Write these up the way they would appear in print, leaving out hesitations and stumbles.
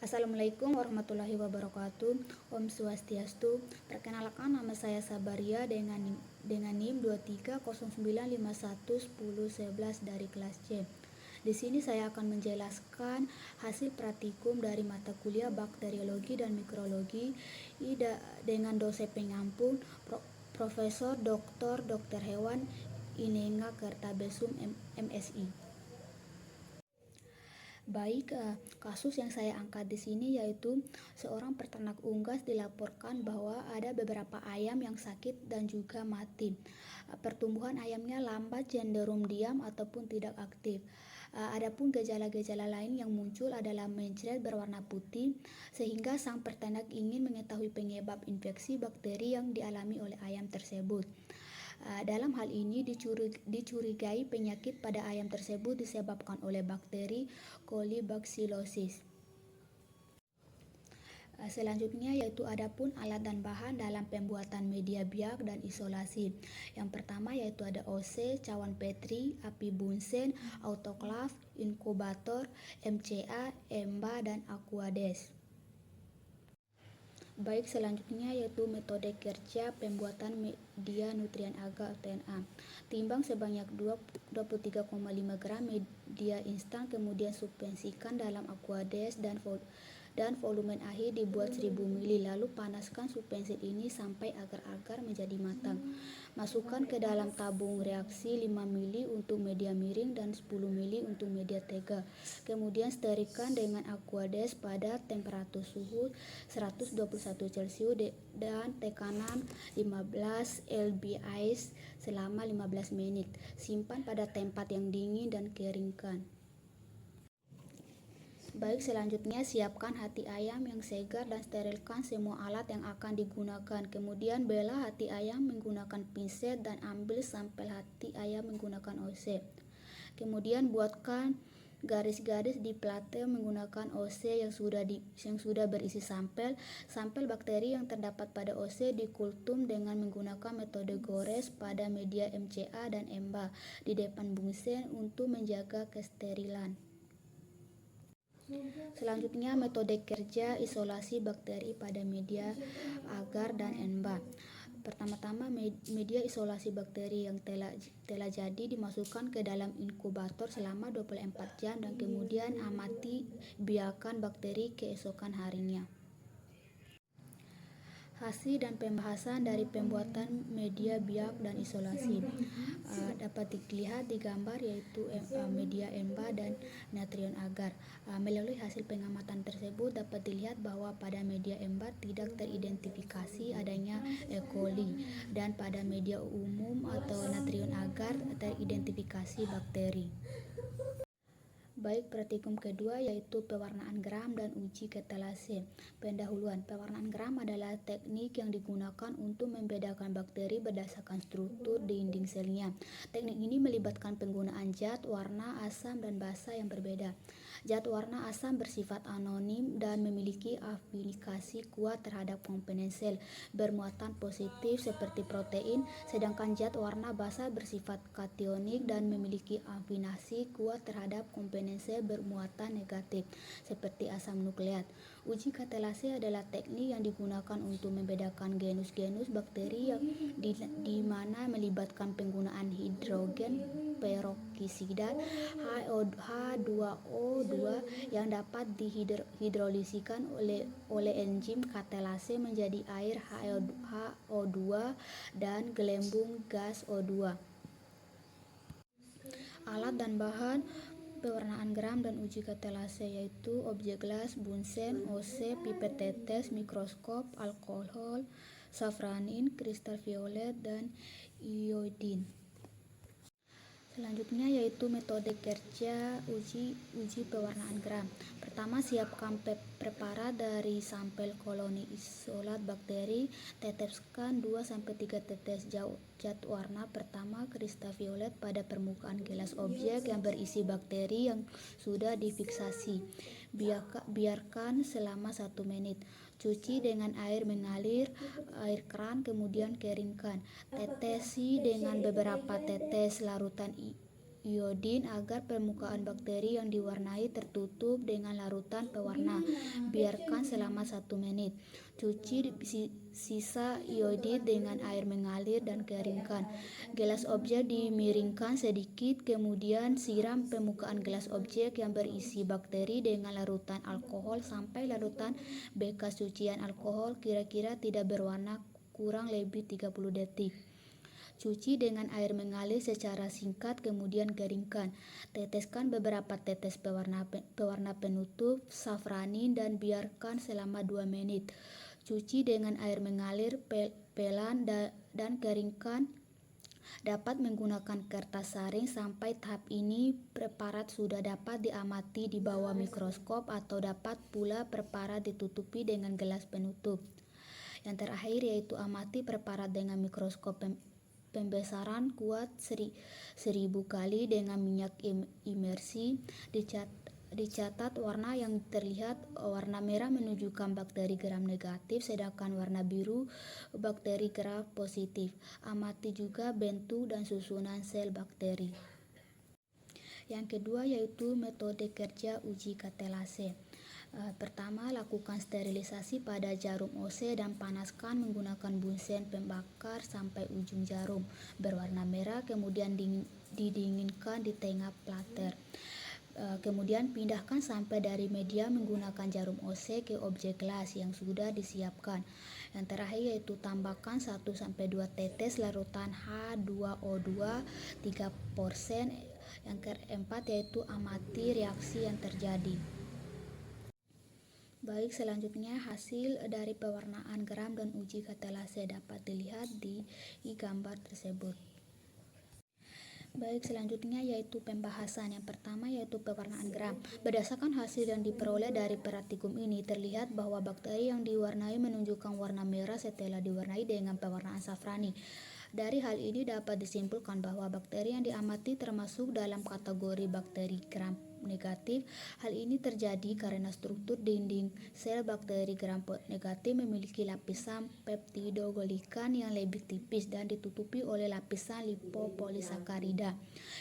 Assalamualaikum warahmatullahi wabarakatuh. Om Swastiastu. Perkenalkan, nama saya Sabaria dengan NIM 2309511011 dari kelas C. Di sini saya akan menjelaskan hasil praktikum dari mata kuliah bakteriologi dan mikrologi dengan dosen pengampu Profesor Dr. Hewan Inenga Kertabesum MSI. Baik, kasus yang saya angkat di sini yaitu seorang peternak unggas dilaporkan bahwa ada beberapa ayam yang sakit dan juga mati. Pertumbuhan ayamnya lambat, cenderung diam ataupun tidak aktif. Adapun gejala-gejala lain yang muncul adalah mencret berwarna putih, sehingga sang peternak ingin mengetahui penyebab infeksi bakteri yang dialami oleh ayam tersebut. Dalam hal ini dicurigai penyakit pada ayam tersebut disebabkan oleh bakteri Colibacillosis. Selanjutnya yaitu adapun alat dan bahan dalam pembuatan media biak dan isolasi. Yang pertama yaitu ada OC, cawan Petri, api Bunsen, autoklav, inkubator, MCA, EMBA, dan Aquades. Baik, selanjutnya yaitu metode kerja pembuatan media nutrien agar TNA. Timbang sebanyak 23,5 gram media instan, kemudian suspensikan dalam Aquades dan volume akhir dibuat 1000 ml. Lalu panaskan suspensi ini sampai agar-agar menjadi matang. Masukkan ke dalam tabung reaksi 5 ml untuk media miring dan 10 ml untuk media tegak. Kemudian sterilkan dengan Aquades pada temperatur suhu 121 Celcius dan tekanan 15 lbis selama 15 menit. Simpan pada tempat yang dingin dan keringkan. Baik, selanjutnya siapkan hati ayam yang segar dan sterilkan semua alat yang akan digunakan. Kemudian belah hati ayam menggunakan pinset dan ambil sampel hati ayam menggunakan OC. Kemudian buatkan garis-garis di plate menggunakan OC yang sudah berisi sampel bakteri yang terdapat pada OC dikultum dengan menggunakan metode gores pada media MCA dan EMBA di depan Bunsen untuk menjaga kesterilan. Selanjutnya metode kerja isolasi bakteri pada media agar dan EMBA. Pertama-tama media isolasi bakteri yang telah jadi dimasukkan ke dalam inkubator selama 24 jam dan kemudian amati biarkan bakteri keesokan harinya. Hasil dan pembahasan dari pembuatan media biak dan isolasi dapat dilihat di gambar yaitu media EMBA dan natrium agar. Melalui hasil pengamatan tersebut dapat dilihat bahwa pada media EMBA tidak teridentifikasi adanya E. coli dan pada media umum atau natrium agar teridentifikasi bakteri. Baik, praktikum kedua yaitu pewarnaan gram dan uji ketelase. Pendahuluan, pewarnaan gram adalah teknik yang digunakan untuk membedakan bakteri berdasarkan struktur dinding selnya. Teknik ini melibatkan penggunaan zat, warna, asam, dan basa yang berbeda. Zat warna asam bersifat anonim dan memiliki afinifikasi kuat terhadap komponen sel bermuatan positif seperti protein, sedangkan zat warna basa bersifat kationik dan memiliki afinasi kuat terhadap komponen sel bermuatan negatif seperti asam nukleat. Uji ketelase adalah teknik yang digunakan untuk membedakan genus-genus bakteri yang di mana melibatkan penggunaan hidrogen peroksida H2O2 yang dapat dihidrolisikan oleh enzim ketelase menjadi air HO2 dan gelembung gas O2. Alat dan bahan pewarnaan gram dan uji ketelase yaitu objek gelas, Bunsen, OC, pipet tetes, mikroskop, alkohol, safranin, kristal violet, dan iodin. Selanjutnya yaitu metode kerja uji pewarnaan gram. Pertama, siapkan preparat dari sampel koloni isolat bakteri. Teteskan 2-3 tetes zat warna pertama kristal violet pada permukaan gelas objek yang berisi bakteri yang sudah difiksasi. Biarkan selama 1 menit. Cuci dengan air mengalir, air keran, kemudian keringkan. Tetesi dengan beberapa tetes larutan iodin agar permukaan bakteri yang diwarnai tertutup dengan larutan pewarna. Biarkan selama 1 menit. Cuci sisa iodid dengan air mengalir dan keringkan. Gelas objek dimiringkan sedikit, kemudian siram permukaan gelas objek yang berisi bakteri dengan larutan alkohol sampai larutan bekas cucian alkohol kira-kira tidak berwarna kurang lebih 30 detik. Cuci dengan air mengalir secara singkat, kemudian keringkan. Teteskan beberapa tetes pewarna penutup safranin dan biarkan selama 2 menit. Cuci dengan air mengalir, pelan dan keringkan. Dapat menggunakan kertas saring. Sampai tahap ini preparat sudah dapat diamati di bawah mikroskop atau dapat pula preparat ditutupi dengan gelas penutup. Yang terakhir yaitu amati preparat dengan mikroskop pembesaran kuat 1000 kali dengan minyak imersi. Dicatat warna yang terlihat, warna merah menunjukkan bakteri gram negatif, sedangkan warna biru bakteri gram positif. Amati juga bentuk dan susunan sel bakteri. Yang kedua yaitu metode kerja uji katelase. Pertama, lakukan sterilisasi pada jarum OC dan panaskan menggunakan bunsen pembakar sampai ujung jarum berwarna merah, kemudian didinginkan di tengah plater. Kemudian pindahkan sampel dari media menggunakan jarum OC ke objek gelas yang sudah disiapkan. Yang terakhir yaitu tambahkan 1-2 tetes larutan H2O2 3%. Yang keempat yaitu amati reaksi yang terjadi. Baik, selanjutnya hasil dari pewarnaan gram dan uji katelase dapat dilihat di gambar tersebut. Baik, selanjutnya yaitu pembahasan. Yang pertama yaitu pewarnaan gram. Berdasarkan hasil yang diperoleh dari praktikum ini, terlihat bahwa bakteri yang diwarnai menunjukkan warna merah setelah diwarnai dengan pewarnaan safrani. Dari hal ini dapat disimpulkan bahwa bakteri yang diamati termasuk dalam kategori bakteri gram negatif. Hal ini terjadi karena struktur dinding sel bakteri gram negatif memiliki lapisan peptidoglikan yang lebih tipis dan ditutupi oleh lapisan lipopolisakarida.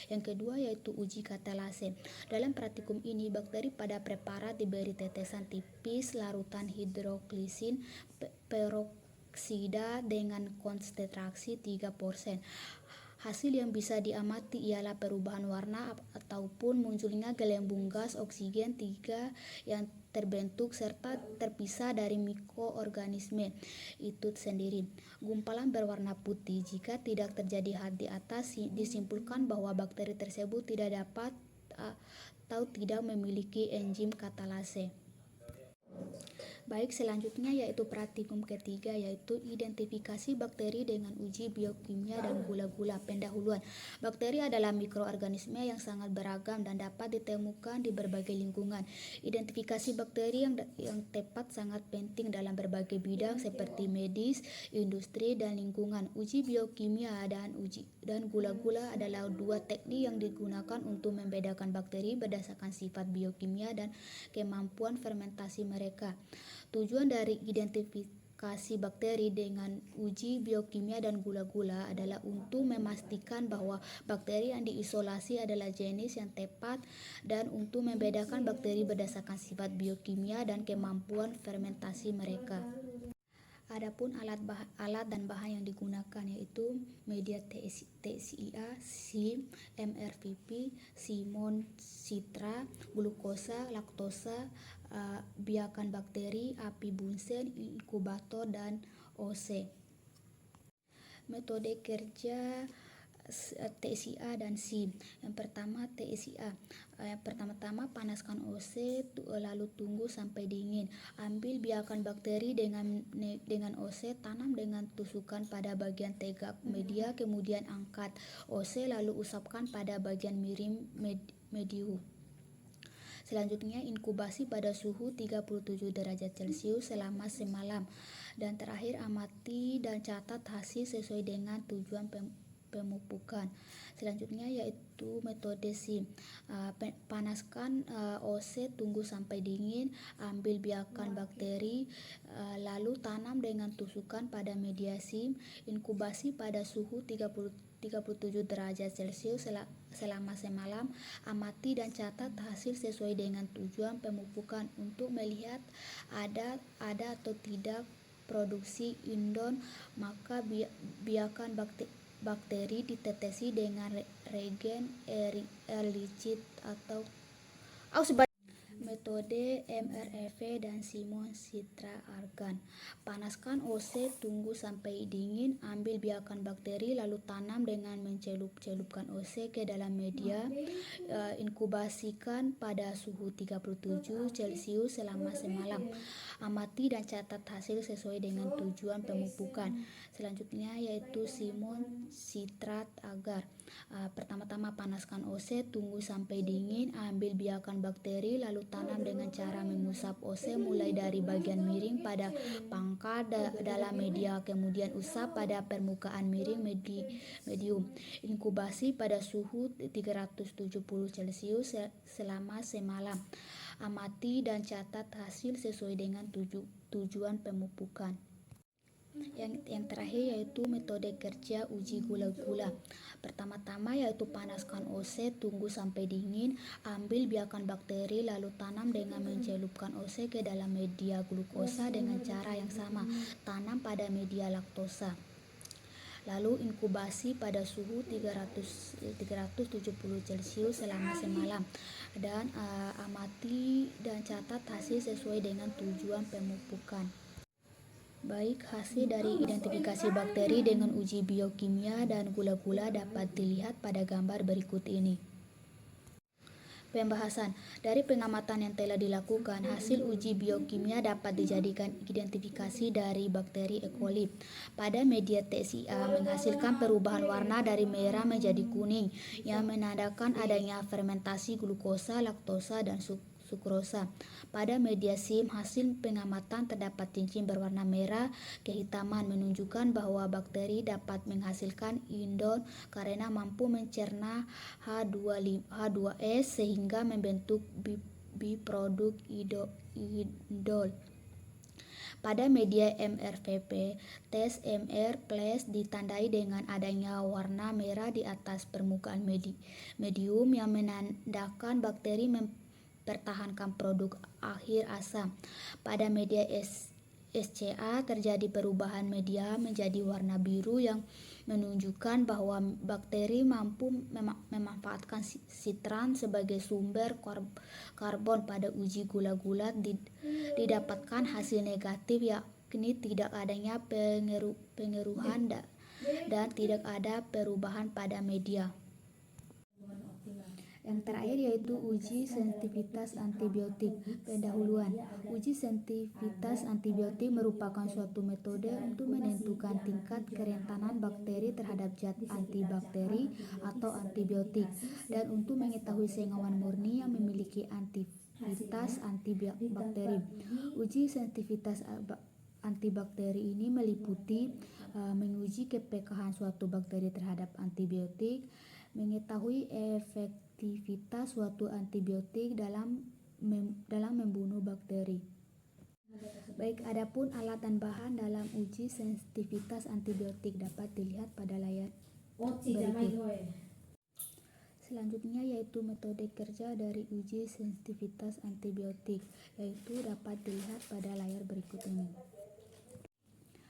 Yang kedua yaitu uji katelase. Dalam praktikum ini, bakteri pada preparat diberi tetesan tipis larutan hidroglisin peroksida dengan konsentrasi 3%. Hasil yang bisa diamati ialah perubahan warna ataupun munculnya gelembung gas oksigen 3 yang terbentuk serta terpisah dari mikroorganisme itu sendiri. Gumpalan berwarna putih. Jika tidak terjadi hal di atas, disimpulkan bahwa bakteri tersebut tidak dapat atau tidak memiliki enzim katalase. Baik, selanjutnya yaitu praktikum ketiga yaitu identifikasi bakteri dengan uji biokimia dan gula-gula. Pendahuluan. Bakteri adalah mikroorganisme yang sangat beragam dan dapat ditemukan di berbagai lingkungan. Identifikasi bakteri yang tepat sangat penting dalam berbagai bidang seperti medis, industri, dan lingkungan. Uji biokimia dan gula-gula adalah dua teknik yang digunakan untuk membedakan bakteri berdasarkan sifat biokimia dan kemampuan fermentasi mereka. Tujuan dari identifikasi bakteri dengan uji biokimia dan gula-gula adalah untuk memastikan bahwa bakteri yang diisolasi adalah jenis yang tepat dan untuk membedakan bakteri berdasarkan sifat biokimia dan kemampuan fermentasi mereka. Adapun alat dan bahan yang digunakan yaitu media TCIA, SIM, MRVP, Simon Citra, glukosa, laktosa, biakan bakteri, api bunsen, inkubator, dan OC. Metode kerja TCIA dan SIM. Yang pertama TCIA. Pertama-tama panaskan OC lalu tunggu sampai dingin. Ambil biakan bakteri dengan OC, tanam dengan tusukan pada bagian tegak media, kemudian angkat OC lalu usapkan pada bagian miring medium. Selanjutnya inkubasi pada suhu 37 derajat Celcius selama semalam. Dan terakhir amati dan catat hasil sesuai dengan tujuan pemupukan. Selanjutnya yaitu metode SIM. Panaskan OC, tunggu sampai dingin, ambil biakan bakteri, lalu tanam dengan tusukan pada media SIM, inkubasi pada suhu 37 derajat Celcius selama semalam. Amati dan catat hasil sesuai dengan tujuan pemupukan untuk melihat ada atau tidak produksi indon, maka biarkan bakteri ditetesi dengan regen licit atau metode MREV dan Simon Citra Argan. Panaskan OC, tunggu sampai dingin, ambil biarkan bakteri lalu tanam dengan mencelup-celupkan OC ke dalam media. Inkubasikan pada suhu 37 Celcius selama semalam. Amati dan catat hasil sesuai dengan tujuan pemupukan. Selanjutnya yaitu Simon Citrat Agar. Pertama-tama panaskan OC, tunggu sampai dingin, ambil biarkan bakteri lalu tanam dengan cara mengusap OC mulai dari bagian miring pada pangkal dalam media, kemudian usap pada permukaan miring medium. Inkubasi pada suhu 370 Celcius selama semalam. Amati dan catat hasil sesuai dengan tujuan pemupukan. Yang terakhir yaitu metode kerja uji gula-gula. Pertama-tama yaitu panaskan OC, tunggu sampai dingin, ambil biarkan bakteri lalu tanam dengan mencelupkan OC ke dalam media glukosa dengan cara yang sama, tanam pada media laktosa. Lalu inkubasi pada suhu 370 Celcius selama semalam, dan amati dan catat hasil sesuai dengan tujuan pemupukan. Baik, hasil dari identifikasi bakteri dengan uji biokimia dan gula-gula dapat dilihat pada gambar berikut ini. Pembahasan. Dari pengamatan yang telah dilakukan, hasil uji biokimia dapat dijadikan identifikasi dari bakteri E. coli. Pada media TSIA menghasilkan perubahan warna dari merah menjadi kuning yang menandakan adanya fermentasi glukosa, laktosa, dan sukrosa. Pada media SIM, hasil pengamatan terdapat cincin berwarna merah kehitaman menunjukkan bahwa bakteri dapat menghasilkan indol karena mampu mencerna H2S sehingga membentuk biproduk indol. Pada media MRVP, tes MR Plus ditandai dengan adanya warna merah di atas permukaan medium yang menandakan bakteri mempertahankan produk akhir asam. Pada media SCA terjadi perubahan media menjadi warna biru yang menunjukkan bahwa bakteri mampu memanfaatkan sitran sebagai sumber karbon. Pada uji gula-gula didapatkan hasil negatif, yakni tidak adanya pengeruhan dan tidak ada perubahan pada media. Yang terakhir yaitu uji sensitivitas antibiotik. Pendahuluan. Uji sensitivitas antibiotik merupakan suatu metode untuk menentukan tingkat kerentanan bakteri terhadap zat antibakteri atau antibiotik, dan untuk mengetahui senyawan murni yang memiliki aktivitas antibakteri. Uji sensitivitas antibakteri ini meliputi menguji kepekahan suatu bakteri terhadap antibiotik, mengetahui efektivitas suatu antibiotik dalam membunuh bakteri. Baik, adapun alat dan bahan dalam uji sensitivitas antibiotik dapat dilihat pada layar berikut. Selanjutnya yaitu metode kerja dari uji sensitivitas antibiotik, yaitu dapat dilihat pada layar berikut ini.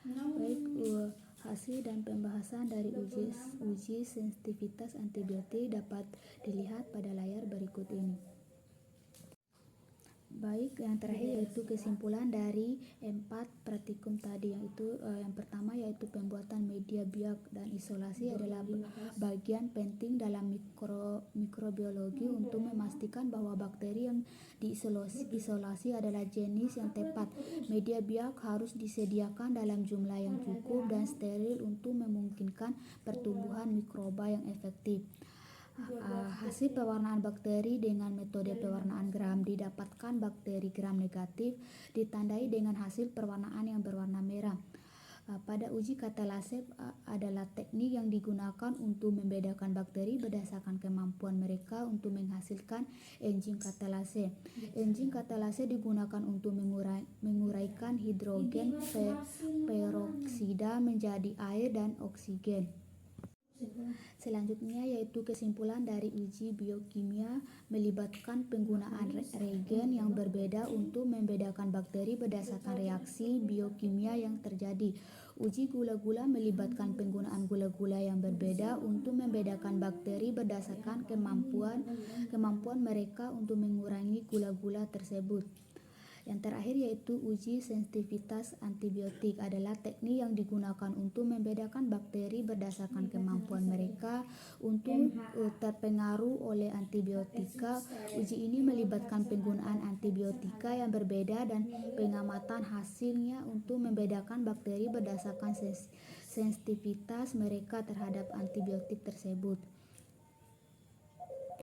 Baik, hasil dan pembahasan dari uji sensitivitas antibiotik dapat dilihat pada layar berikut ini. Baik, yang terakhir yaitu kesimpulan dari 4 praktikum tadi, yaitu yang pertama yaitu pembuatan media biak dan isolasi adalah bagian penting dalam mikrobiologi untuk memastikan bahwa bakteri yang diisolasi adalah jenis yang tepat. Media biak harus disediakan dalam jumlah yang cukup dan steril untuk memungkinkan pertumbuhan mikroba yang efektif. Hasil pewarnaan bakteri dengan metode pewarnaan gram didapatkan bakteri gram negatif ditandai dengan hasil pewarnaan yang berwarna merah. Pada uji katalase adalah teknik yang digunakan untuk membedakan bakteri berdasarkan kemampuan mereka untuk menghasilkan enzim katalase. Enzim katalase digunakan untuk menguraikan hidrogen peroksida menjadi air dan oksigen. Selanjutnya yaitu kesimpulan dari uji biokimia melibatkan penggunaan reagen yang berbeda untuk membedakan bakteri berdasarkan reaksi biokimia yang terjadi. Uji gula-gula melibatkan penggunaan gula-gula yang berbeda untuk membedakan bakteri berdasarkan kemampuan mereka untuk mengurangi gula-gula tersebut. Yang terakhir yaitu uji sensitivitas antibiotik adalah teknik yang digunakan untuk membedakan bakteri berdasarkan kemampuan mereka untuk terpengaruh oleh antibiotika. Uji ini melibatkan penggunaan antibiotika yang berbeda dan pengamatan hasilnya untuk membedakan bakteri berdasarkan sensitivitas mereka terhadap antibiotik tersebut.